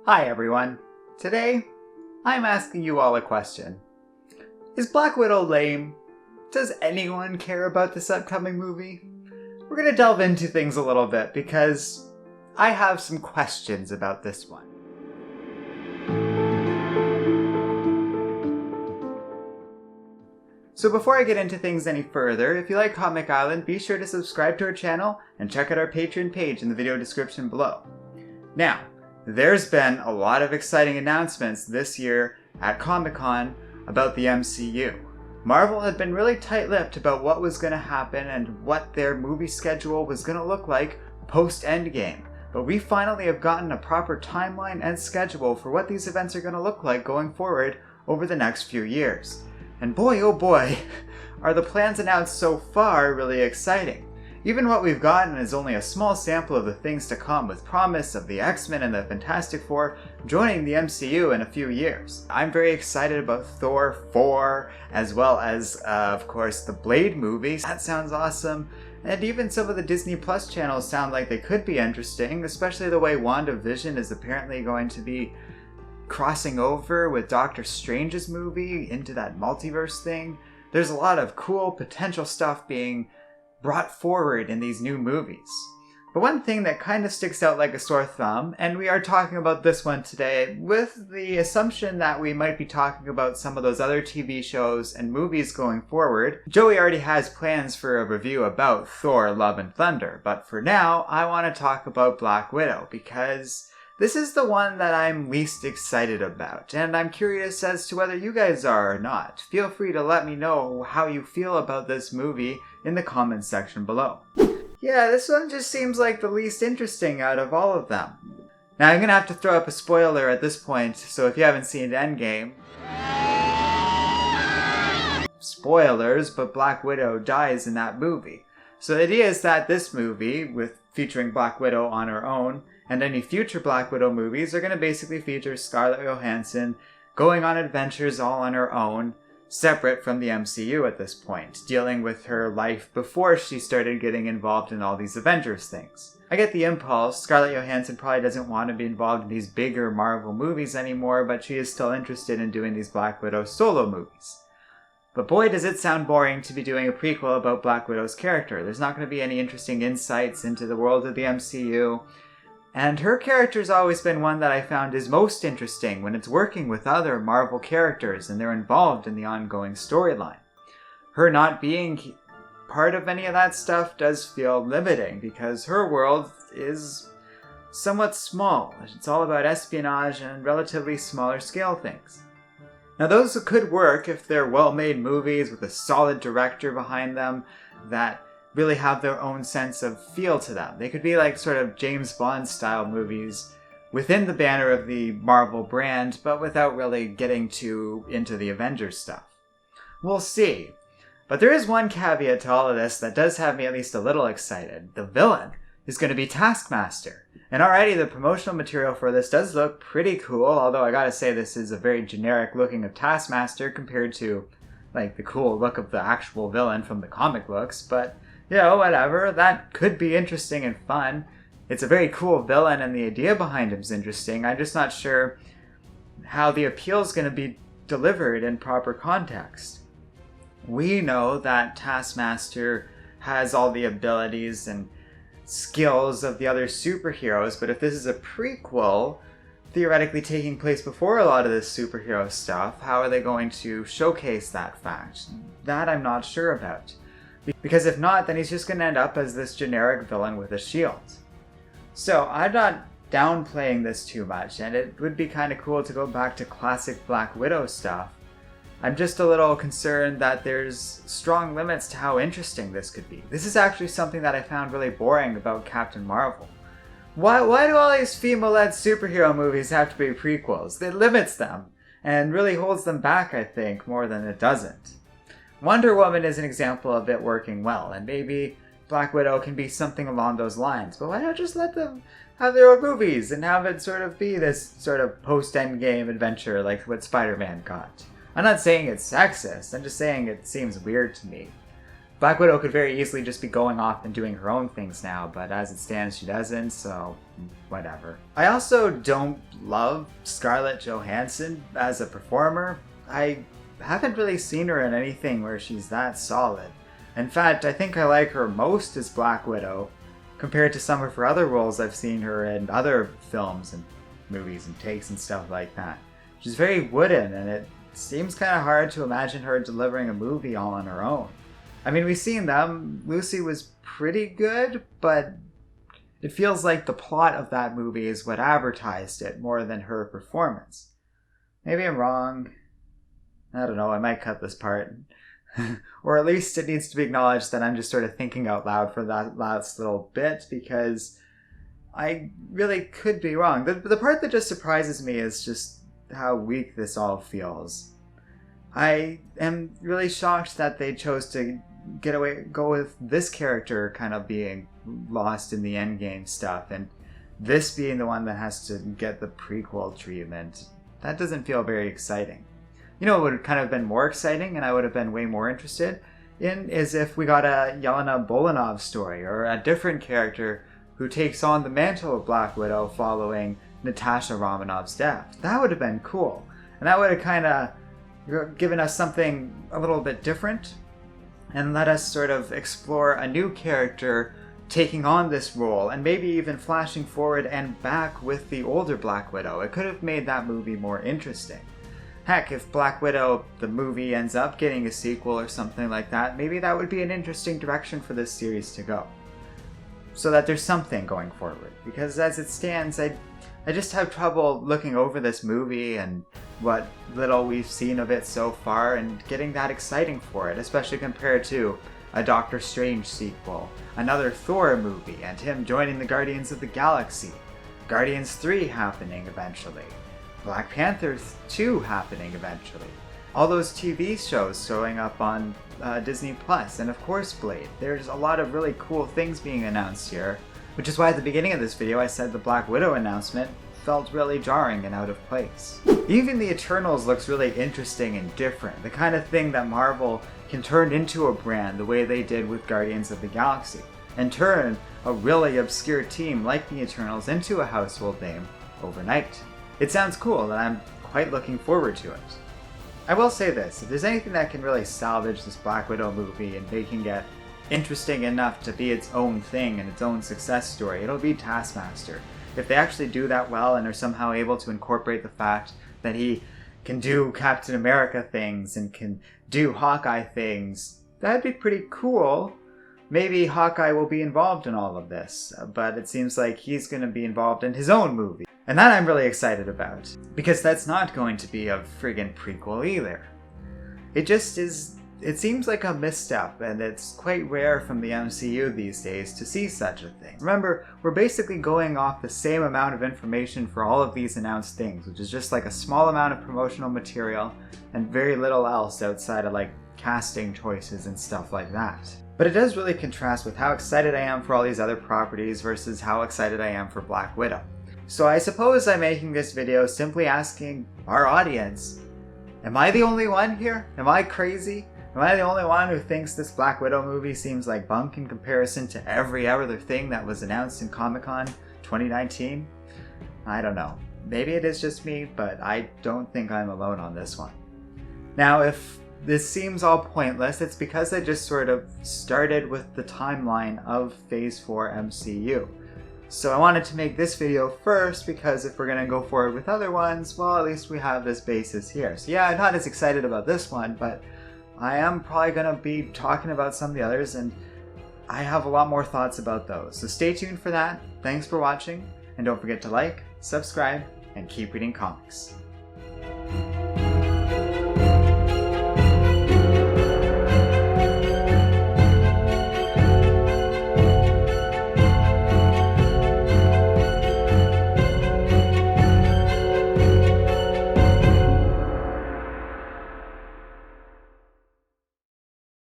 Hi everyone. Today, I'm asking you all a question. Is Black Widow lame? Does anyone care about this upcoming movie? We're gonna delve into things a little bit because I have some questions about this one. So before I get into things any further, if you like Comic Island, be sure to subscribe to our channel and check out our Patreon page in the video description below. Now, there's been a lot of exciting announcements this year at ComicCon about the MCU. Marvel had been really tight-lipped about what was going to happen and what their movie schedule was going to look like post-Endgame. But we finally have gotten a proper timeline and schedule for what these events are going to look like going forward over the next few years. And boy, oh boy, are the plans announced so far really exciting. Even what we've gotten is only a small sample of the things to come, with promise of the X-Men and the Fantastic Four joining the MCU in a few years. I'm very excited about Thor 4, as well as, of course, the Blade movies. That sounds awesome. And even some of the Disney Plus channels sound like they could be interesting, especially the way WandaVision is apparently going to be crossing over with Doctor Strange's movie into that multiverse thing. There's a lot of cool potential stuff being brought forward in these new movies. But one thing that kind of sticks out like a sore thumb, and we are talking about this one today with the assumption that we might be talking about some of those other TV shows and movies going forward. Joey already has plans for a review about Thor: Love and Thunder, but for now I want to talk about Black Widow because this is the one that I'm least excited about, and I'm curious as to whether you guys are or not. Feel free to let me know how you feel about this movie in the comments section below. Yeah, this one just seems like the least interesting out of all of them. Now I'm gonna have to throw up a spoiler at this point, so if you haven't seen Endgame, spoilers, but Black Widow dies in that movie. So the idea is that this movie, featuring Black Widow on her own, and any future Black Widow movies are going to basically feature Scarlett Johansson going on adventures all on her own, separate from the MCU at this point, dealing with her life before she started getting involved in all these Avengers things. I get the impulse. Scarlett Johansson probably doesn't want to be involved in these bigger Marvel movies anymore, but she is still interested in doing these Black Widow solo movies. But boy, does it sound boring to be doing a prequel about Black Widow's character. There's not going to be any interesting insights into the world of the MCU. And her character's always been one that I found is most interesting when it's working with other Marvel characters and they're involved in the ongoing storyline. Her not being part of any of that stuff does feel limiting because her world is somewhat small. It's all about espionage and relatively smaller scale things. Now those could work if they're well-made movies with a solid director behind them that really have their own sense of feel to them. They could be like sort of James Bond style movies within the banner of the Marvel brand, but without really getting into the Avengers stuff. We'll see. But there is one caveat to all of this that does have me at least a little excited. The villain is going to be Taskmaster. And already the promotional material for this does look pretty cool, although I gotta say this is a very generic looking of Taskmaster compared to like the cool look of the actual villain from the comic books, but whatever, that could be interesting and fun. It's a very cool villain and the idea behind him is interesting. I'm just not sure how the appeal is going to be delivered in proper context. We know that Taskmaster has all the abilities and skills of the other superheroes, but if this is a prequel, theoretically taking place before a lot of this superhero stuff, how are they going to showcase that fact? That I'm not sure about. Because if not, then he's just going to end up as this generic villain with a shield. So I'm not downplaying this too much, and it would be kind of cool to go back to classic Black Widow stuff. I'm just a little concerned that there's strong limits to how interesting this could be. This is actually something that I found really boring about Captain Marvel. Why do all these female-led superhero movies have to be prequels? It limits them, and really holds them back, I think, more than it doesn't. Wonder Woman is an example of it working well, and maybe Black Widow can be something along those lines, but why not just let them have their own movies and have it sort of be this sort of post-Endgame adventure like what Spider-Man got? I'm not saying it's sexist, I'm just saying it seems weird to me. Black Widow could very easily just be going off and doing her own things now, but as it stands she doesn't, so whatever. I also don't love Scarlett Johansson as a performer. I haven't really seen her in anything where she's that solid. In fact, I think I like her most as Black Widow compared to some of her other roles I've seen her in other films and movies and takes and stuff like that. She's very wooden, and it seems kind of hard to imagine her delivering a movie all on her own. I mean, we've seen them. Lucy was pretty good, but it feels like the plot of that movie is what advertised it more than her performance. Maybe I'm wrong. I don't know, I might cut this part. Or at least it needs to be acknowledged that I'm just sort of thinking out loud for that last little bit, because I really could be wrong. The part that just surprises me is just how weak this all feels. I am really shocked that they chose to go with this character kind of being lost in the endgame stuff, and this being the one that has to get the prequel treatment. That doesn't feel very exciting. You know what would kind of been more exciting, and I would have been way more interested in, is if we got a Yelena Bolanov story, or a different character who takes on the mantle of Black Widow following Natasha Romanoff's death. That would have been cool. And that would have kind of given us something a little bit different, and let us sort of explore a new character taking on this role, and maybe even flashing forward and back with the older Black Widow. It could have made that movie more interesting. Heck, if Black Widow, the movie, ends up getting a sequel or something like that, maybe that would be an interesting direction for this series to go. So that there's something going forward. Because as it stands, I just have trouble looking over this movie and what little we've seen of it so far and getting that exciting for it, especially compared to a Doctor Strange sequel, another Thor movie, and him joining the Guardians of the Galaxy, Guardians 3 happening eventually, Black Panther 2 happening eventually, all those TV shows showing up on Disney Plus, and of course Blade. There's a lot of really cool things being announced here, which is why at the beginning of this video I said the Black Widow announcement felt really jarring and out of place. Even the Eternals looks really interesting and different, the kind of thing that Marvel can turn into a brand the way they did with Guardians of the Galaxy, and turn a really obscure team like the Eternals into a household name overnight. It sounds cool, and I'm quite looking forward to it. I will say this, if there's anything that can really salvage this Black Widow movie and making it interesting enough to be its own thing and its own success story, it'll be Taskmaster. If they actually do that well and are somehow able to incorporate the fact that he can do Captain America things and can do Hawkeye things, that'd be pretty cool. Maybe Hawkeye will be involved in all of this, but it seems like he's going to be involved in his own movie. And that I'm really excited about, because that's not going to be a friggin' prequel either. It seems like a misstep, and it's quite rare from the MCU these days to see such a thing. Remember, we're basically going off the same amount of information for all of these announced things, which is just like a small amount of promotional material and very little else outside of like casting choices and stuff like that. But it does really contrast with how excited I am for all these other properties versus how excited I am for Black Widow. So I suppose I'm making this video simply asking our audience, am I the only one here? Am I crazy? Am I the only one who thinks this Black Widow movie seems like bunk in comparison to every other thing that was announced in ComicCon 2019? I don't know. Maybe it is just me, but I don't think I'm alone on this one. Now, if this seems all pointless, it's because I just sort of started with the timeline of Phase 4 MCU. So I wanted to make this video first because if we're going to go forward with other ones, well, at least we have this basis here. So yeah, I'm not as excited about this one, but I am probably going to be talking about some of the others, and I have a lot more thoughts about those. So stay tuned for that. Thanks for watching, and don't forget to like, subscribe, and keep reading comics.